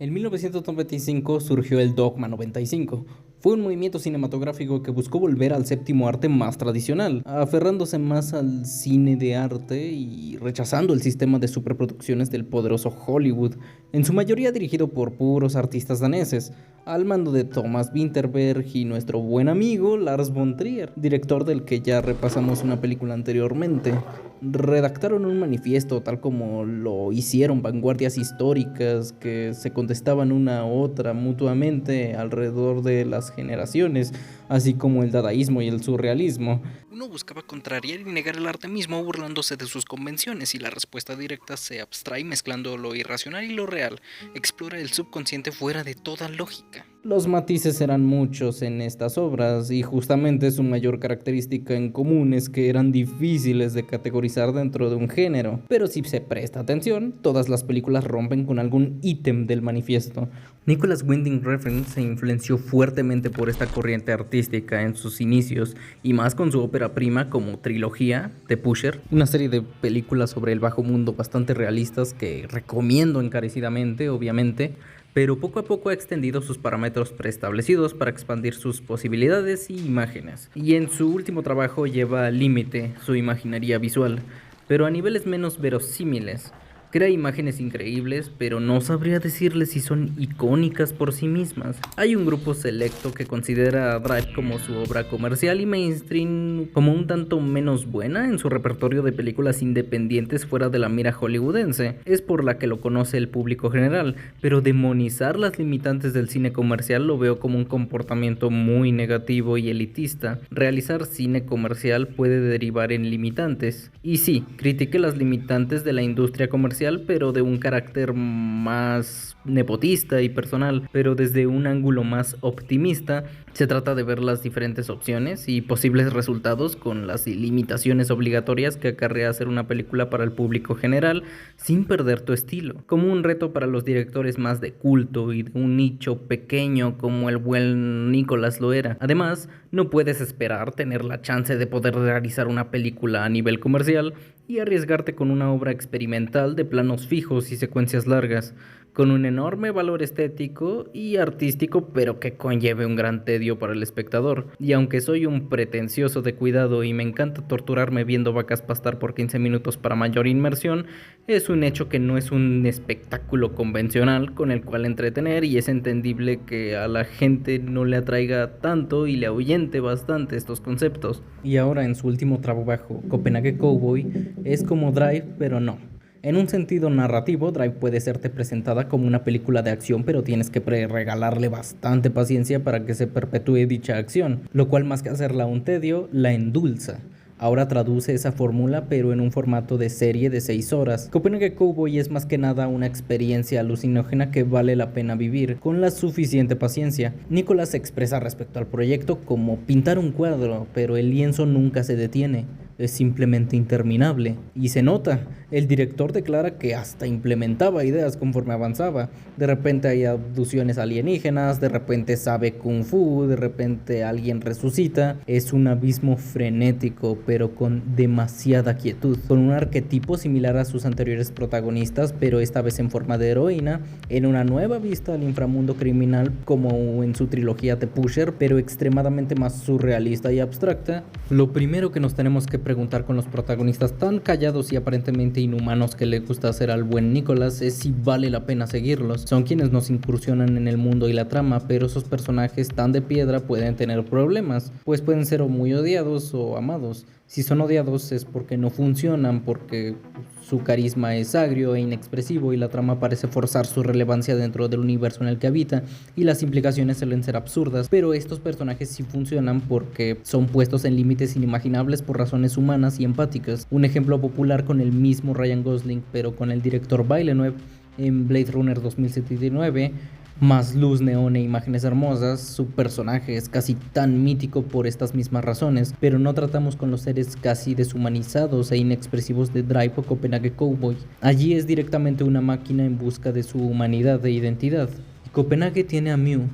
En 1995 surgió el Dogma 95. Fue un movimiento cinematográfico que buscó volver al séptimo arte más tradicional, aferrándose más al cine de arte y rechazando el sistema de superproducciones del poderoso Hollywood, en su mayoría dirigido por puros artistas daneses, al mando de Thomas Vinterberg y nuestro buen amigo Lars von Trier, director del que ya repasamos una película anteriormente. Redactaron un manifiesto tal como lo hicieron vanguardias históricas que se contestaban una a otra mutuamente alrededor de las generaciones, así como el dadaísmo y el surrealismo. Uno buscaba contrariar y negar el arte mismo burlándose de sus convenciones, y la respuesta directa se abstrae mezclando lo irracional y lo real, explora el subconsciente fuera de toda lógica. Los matices eran muchos en estas obras, y justamente su mayor característica en común es que eran difíciles de categorizar dentro de un género. Pero si se presta atención, todas las películas rompen con algún ítem del manifiesto. Nicholas Winding Refn se influenció fuertemente por esta corriente artística en sus inicios, y más con su ópera prima como Trilogía, The Pusher, una serie de películas sobre el bajo mundo bastante realistas que recomiendo encarecidamente, obviamente, pero poco a poco ha extendido sus parámetros preestablecidos para expandir sus posibilidades y imágenes. Y en su último trabajo lleva al límite su imaginería visual, pero a niveles menos verosímiles. Crea imágenes increíbles, pero no sabría decirles si son icónicas por sí mismas. Hay un grupo selecto que considera a Drive como su obra comercial y mainstream, como un tanto menos buena en su repertorio de películas independientes fuera de la mira hollywoodense. Es por la que lo conoce el público general, pero demonizar las limitantes del cine comercial lo veo como un comportamiento muy negativo y elitista. Realizar cine comercial puede derivar en limitantes. Y sí, critiqué las limitantes de la industria comercial, pero de un carácter más nepotista y personal, pero desde un ángulo más optimista. Se trata de ver las diferentes opciones y posibles resultados con las limitaciones obligatorias que acarrea hacer una película para el público general sin perder tu estilo, como un reto para los directores más de culto y de un nicho pequeño como el buen Nicholas lo era. Además, no puedes esperar tener la chance de poder realizar una película a nivel comercial y arriesgarte con una obra experimental de planos fijos y secuencias largas, con un enorme valor estético y artístico, pero que conlleve un gran tedio para el espectador. Y aunque soy un pretencioso de cuidado y me encanta torturarme viendo vacas pastar por 15 minutos para mayor inmersión, es un hecho que no es un espectáculo convencional con el cual entretener, y es entendible que a la gente no le atraiga tanto y le ahuyente bastante estos conceptos. Y ahora, en su último trabajo, Copenhague Cowboy, es como Drive, pero no. En un sentido narrativo, Drive puede serte presentada como una película de acción, pero tienes que regalarle bastante paciencia para que se perpetúe dicha acción, lo cual, más que hacerla un tedio, la endulza. Ahora traduce esa fórmula, pero en un formato de serie de 6 horas. Copenhague Cowboy es más que nada una experiencia alucinógena que vale la pena vivir con la suficiente paciencia. Nicholas se expresa respecto al proyecto como pintar un cuadro, pero el lienzo nunca se detiene. Es simplemente interminable. Y se nota. El director declara que hasta implementaba ideas conforme avanzaba. De repente hay abducciones alienígenas, de repente sabe kung fu, de repente alguien resucita. Es un abismo frenético, pero con demasiada quietud, con un arquetipo similar a sus anteriores protagonistas, pero esta vez en forma de heroína, en una nueva vista al inframundo criminal como en su trilogía The Pusher, pero extremadamente más surrealista y abstracta. Lo primero que nos tenemos que preguntar con los protagonistas tan callados y aparentemente inhumanos que le gusta hacer al buen Nicholas es si vale la pena seguirlos. Son quienes nos incursionan en el mundo y la trama, pero esos personajes tan de piedra pueden tener problemas, pues pueden ser o muy odiados o amados. Si son odiados es porque no funcionan, porque su carisma es agrio e inexpresivo y la trama parece forzar su relevancia dentro del universo en el que habita, y las implicaciones suelen ser absurdas, pero estos personajes sí funcionan porque son puestos en límites inimaginables por razones humanas y empáticas. Un ejemplo popular con el mismo Ryan Gosling, pero con el director Villeneuve en Blade Runner 2079, más luz, neón e imágenes hermosas. Su personaje es casi tan mítico por estas mismas razones, pero no tratamos con los seres casi deshumanizados e inexpresivos de Drive o Copenhague Cowboy. Allí es directamente una máquina en busca de su humanidad e identidad. Copenhague tiene a Mew,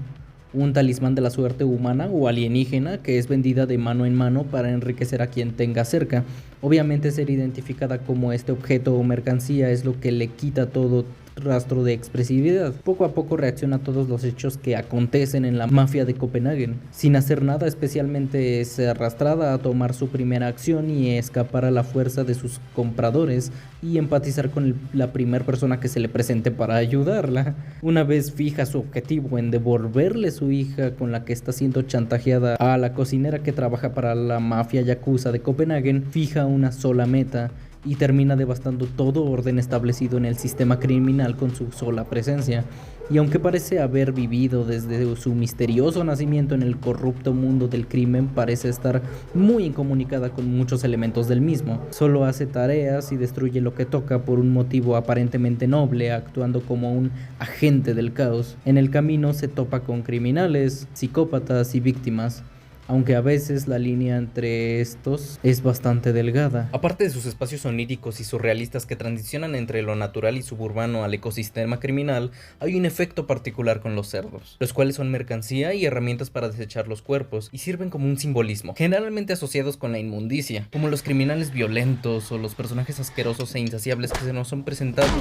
un talismán de la suerte humana o alienígena que es vendida de mano en mano para enriquecer a quien tenga cerca. Obviamente, ser identificada como este objeto o mercancía es lo que le quita todo rastro de expresividad. Poco a poco reacciona a todos los hechos que acontecen en la mafia de Copenhague. Sin hacer nada especialmente es arrastrada a tomar su primera acción y escapar a la fuerza de sus compradores y empatizar con la primera persona que se le presente para ayudarla. Una vez fija su objetivo en devolverle su hija con la que está siendo chantajeada a la cocinera que trabaja para la mafia yakuza de Copenhague, fija una sola meta y termina devastando todo orden establecido en el sistema criminal con su sola presencia. Y aunque parece haber vivido desde su misterioso nacimiento en el corrupto mundo del crimen, parece estar muy incomunicada con muchos elementos del mismo. Solo hace tareas y destruye lo que toca por un motivo aparentemente noble, actuando como un agente del caos. En el camino se topa con criminales, psicópatas y víctimas, aunque a veces la línea entre estos es bastante delgada. Aparte de sus espacios oníricos y surrealistas que transicionan entre lo natural y suburbano al ecosistema criminal, hay un efecto particular con los cerdos, los cuales son mercancía y herramientas para desechar los cuerpos y sirven como un simbolismo, generalmente asociados con la inmundicia, como los criminales violentos o los personajes asquerosos e insaciables que se nos son presentados.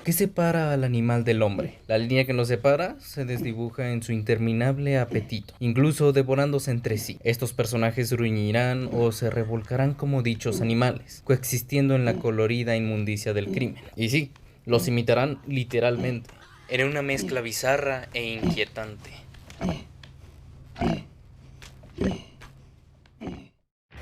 ¿Qué separa al animal del hombre? La línea que nos separa se desdibuja en su interminable apetito, incluso devorándose entre sí. Estos personajes gruñirán o se revolcarán como dichos animales, coexistiendo en la colorida inmundicia del crimen. Y sí, los imitarán literalmente, en una mezcla bizarra e inquietante.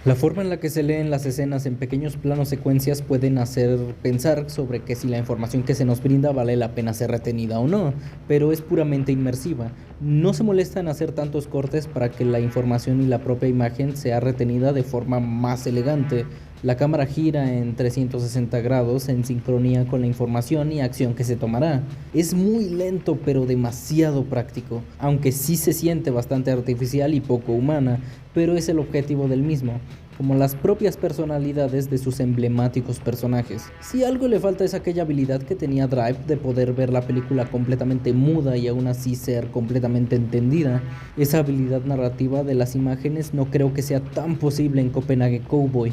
La forma en la que se leen las escenas en pequeños planos secuencias pueden hacer pensar sobre que si la información que se nos brinda vale la pena ser retenida o no, pero es puramente inmersiva. No se molesta en hacer tantos cortes para que la información y la propia imagen sea retenida de forma más elegante. La cámara gira en 360 grados en sincronía con la información y acción que se tomará. Es muy lento pero demasiado práctico, aunque sí se siente bastante artificial y poco humana, pero es el objetivo del mismo, como las propias personalidades de sus emblemáticos personajes. Si algo le falta es aquella habilidad que tenía Drive de poder ver la película completamente muda y aún así ser completamente entendida. Esa habilidad narrativa de las imágenes no creo que sea tan posible en Copenhague Cowboy,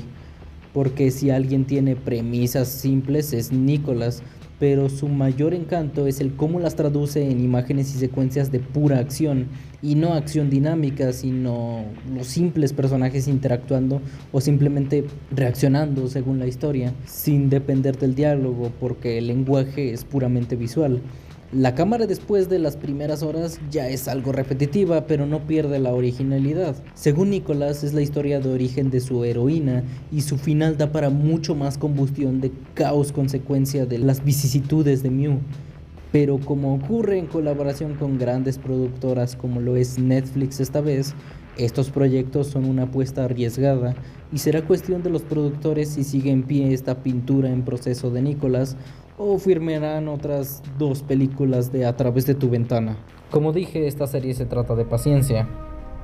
porque si alguien tiene premisas simples es Nicholas, pero su mayor encanto es el cómo las traduce en imágenes y secuencias de pura acción, y no acción dinámica, sino los simples personajes interactuando o simplemente reaccionando según la historia, sin depender del diálogo, porque el lenguaje es puramente visual. La cámara después de las primeras horas ya es algo repetitiva, pero no pierde la originalidad. Según Nicholas, es la historia de origen de su heroína y su final da para mucho más combustión de caos consecuencia de las vicisitudes de Mew. Pero como ocurre en colaboración con grandes productoras como lo es Netflix esta vez, estos proyectos son una apuesta arriesgada y será cuestión de los productores si sigue en pie esta pintura en proceso de Nicholas o firmarán otras 2 películas de A través de tu ventana. Como dije, esta serie se trata de paciencia,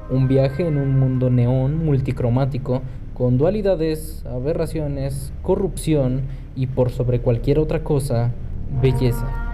un viaje en un mundo neón multicromático con dualidades, aberraciones, corrupción y por sobre cualquier otra cosa, belleza.